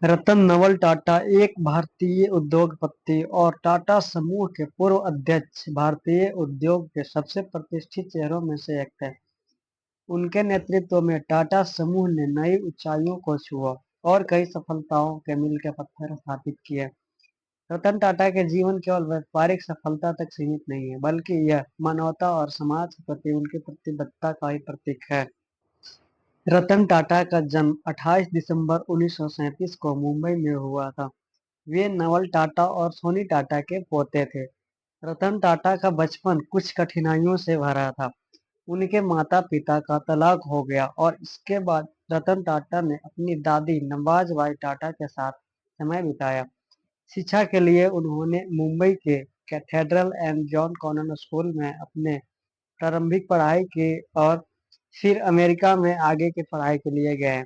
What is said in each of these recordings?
रतन नवल टाटा एक भारतीय उद्योगपति और टाटा समूह के पूर्व अध्यक्ष भारतीय उद्योग के सबसे प्रतिष्ठित चेहरों में से एक थे। उनके नेतृत्व में टाटा समूह ने नई ऊंचाइयों को छुआ और कई सफलताओं के मील के पत्थर स्थापित किए। रतन टाटा के जीवन केवल व्यापारिक सफलता तक सीमित नहीं है, बल्कि यह मानवता और समाज के प्रति उनकी प्रतिबद्धता का ही प्रतीक है। रतन टाटा का जन्म 28 दिसंबर 1937 को मुंबई में हुआ था। वे नवल टाटा और सोनी टाटा के पोते थे। रतन टाटा का बचपन कुछ कठिनाइयों से भरा था। उनके माता-पिता का तलाक हो गया और इसके बाद रतन टाटा ने अपनी दादी नवाज़ बाई टाटा के साथ समय बिताया। शिक्षा के लिए उन्होंने मुंबई के cathedral and John convent school में अपने प्रारंभिक पढ़ाई की और फिर अमेरिका में आगे की पढ़ाई के लिए गए।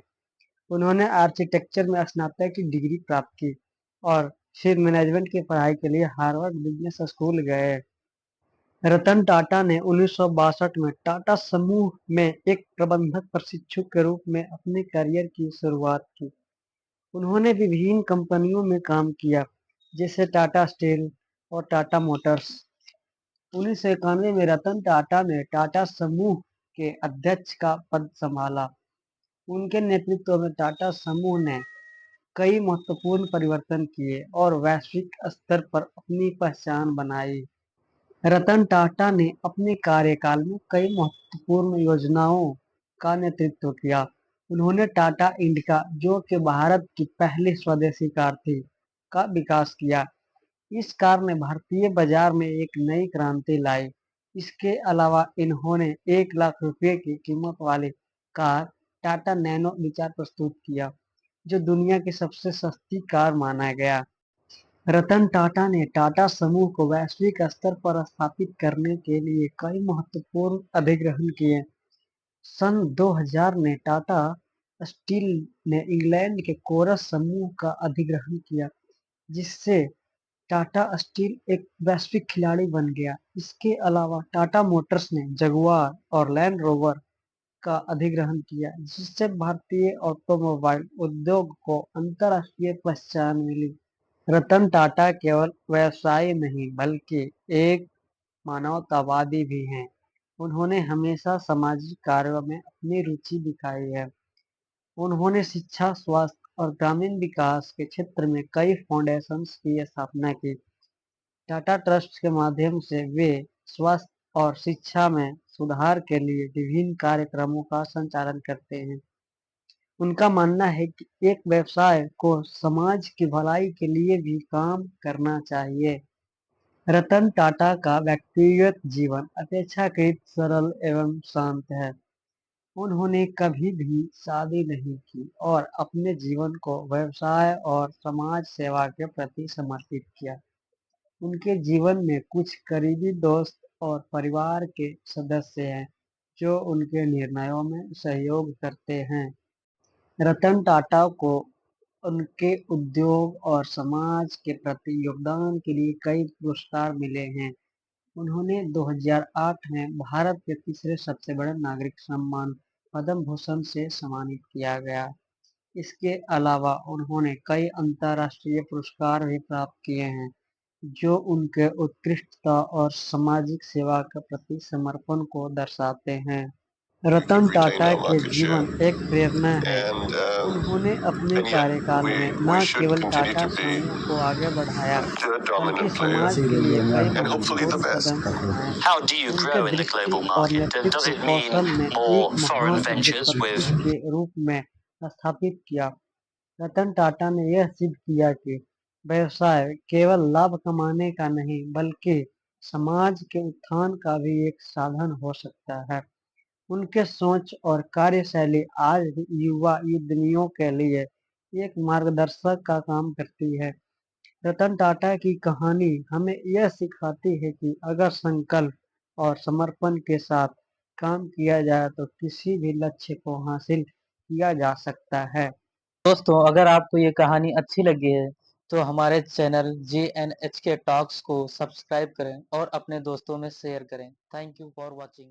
उन्होंने आर्किटेक्चर में स्नातक की डिग्री प्राप्त की और फिर मैनेजमेंट की पढ़ाई के लिए हार्वर्ड बिजनेस स्कूल गए। रतन टाटा ने 1962 में टाटा समूह में एक प्रबंधक प्रशिक्षु के रूप में अपने करियर की शुरुआत की। उन्होंने विभिन्न कंपनियों में काम किया, जैसे टाटा स्टील और टाटा मोटर्स। 1991 में रतन टाटा ने टाटा समूह के अध्यक्ष का पद संभाला। उनके नेतृत्व में टाटा समूह ने कई महत्वपूर्ण परिवर्तन किए और वैश्विक स्तर पर अपनी पहचान बनाई। रतन टाटा ने अपने कार्यकाल में कई महत्वपूर्ण योजनाओं का नेतृत्व किया। उन्होंने टाटा इंडिका, जो कि भारत की पहली स्वदेशी कार थी, का विकास किया। इस कार ने भारतीय बाजार में एक नई क्रांति लाई। इसके अलावा इन्होंने 1 लाख रुपए की कीमत वाली कार टाटा नैनो विचार प्रस्तुत किया, जो दुनिया की सबसे सस्ती कार माना गया। रतन टाटा ने टाटा समूह को वैश्विक स्तर पर स्थापित करने के लिए कई महत्वपूर्ण अधिग्रहण किए। सन 2000 में टाटा स्टील ने इंग्लैंड के कोरस समूह का अधिग्रहण किया, जिससे टाटा स्टील एक वैश्विक खिलाड़ी बन गया। इसके अलावा टाटा मोटर्स ने जगुआर और लैंड रोवर का अधिग्रहण किया, जिससे भारतीय ऑटोमोबाइल उद्योग को अंतर्राष्ट्रीय पहचान मिली। रतन टाटा केवल व्यवसायी नहीं, बल्कि एक मानवतावादी भी हैं। उन्होंने हमेशा सामाजिक कार्यों में अपनी रुचि दिखाई है। उन्होंने शिक्षा, स्वास्थ्य और ग्रामीण विकास के क्षेत्र में कई फाउंडेशंस की स्थापना की। टाटा ट्रस्ट के माध्यम से वे स्वास्थ्य और शिक्षा में सुधार के लिए विभिन्न कार्यक्रमों का संचालन करते हैं। उनका मानना है कि एक व्यवसाय को समाज की भलाई के लिए भी काम करना चाहिए। रतन टाटा का व्यक्तिगत जीवन अपेक्षाकृत सरल एवं शांत है। उन्होंने कभी भी शादी नहीं की और अपने जीवन को व्यवसाय और समाज सेवा के प्रति समर्पित किया। उनके जीवन में कुछ करीबी दोस्त और परिवार के सदस्य हैं, जो उनके निर्णयों में सहयोग करते हैं। रतन टाटा को उनके उद्योग और समाज के प्रति योगदान के लिए कई पुरस्कार मिले हैं। उन्होंने 2008 में भारत के तीसरे सबसे बड़े नागरिक सम्मान पद्म भूषण से सम्मानित किया गया। इसके अलावा उन्होंने कई अंतर्राष्ट्रीय पुरस्कार भी प्राप्त किए हैं, जो उनके उत्कृष्टता और सामाजिक सेवा के प्रति समर्पण को दर्शाते हैं। रतन We've retained टाटा our के market share, जीवन एक प्रेरणा है। and उन्होंने अपने and yet कार्यकाल we में we न should केवल continue टाटा to be समूह को आगे बढ़ाया, the बल्कि dominant player समाज के लिए कई and hopefully the महत्वपूर्ण best. कदम उठाए। How do you उनके grow in the दृष्टि global और market? Does नेतृत्व it mean कौशल ने more एक foreign महान ventures with उद्योगपति के रूप में स्थापित किया। रतन टाटा ने यह सिद्ध किया कि व्यवसाय केवल लाभ कमाने का नहीं, बल्कि समाज के उत्थान का भी एक साधन हो सकता है। उनके सोच और कार्यशैली आज भी युवा उद्यमियों के लिए एक मार्गदर्शक का काम करती है। रतन टाटा की कहानी हमें यह सिखाती है कि अगर संकल्प और समर्पण के साथ काम किया जाए तो किसी भी लक्ष्य को हासिल किया जा सकता है। दोस्तों, अगर आपको ये कहानी अच्छी लगी है तो हमारे चैनल GNHK टॉक्स को सब्सक्राइब करें और अपने दोस्तों में शेयर करें। Thank you for watching.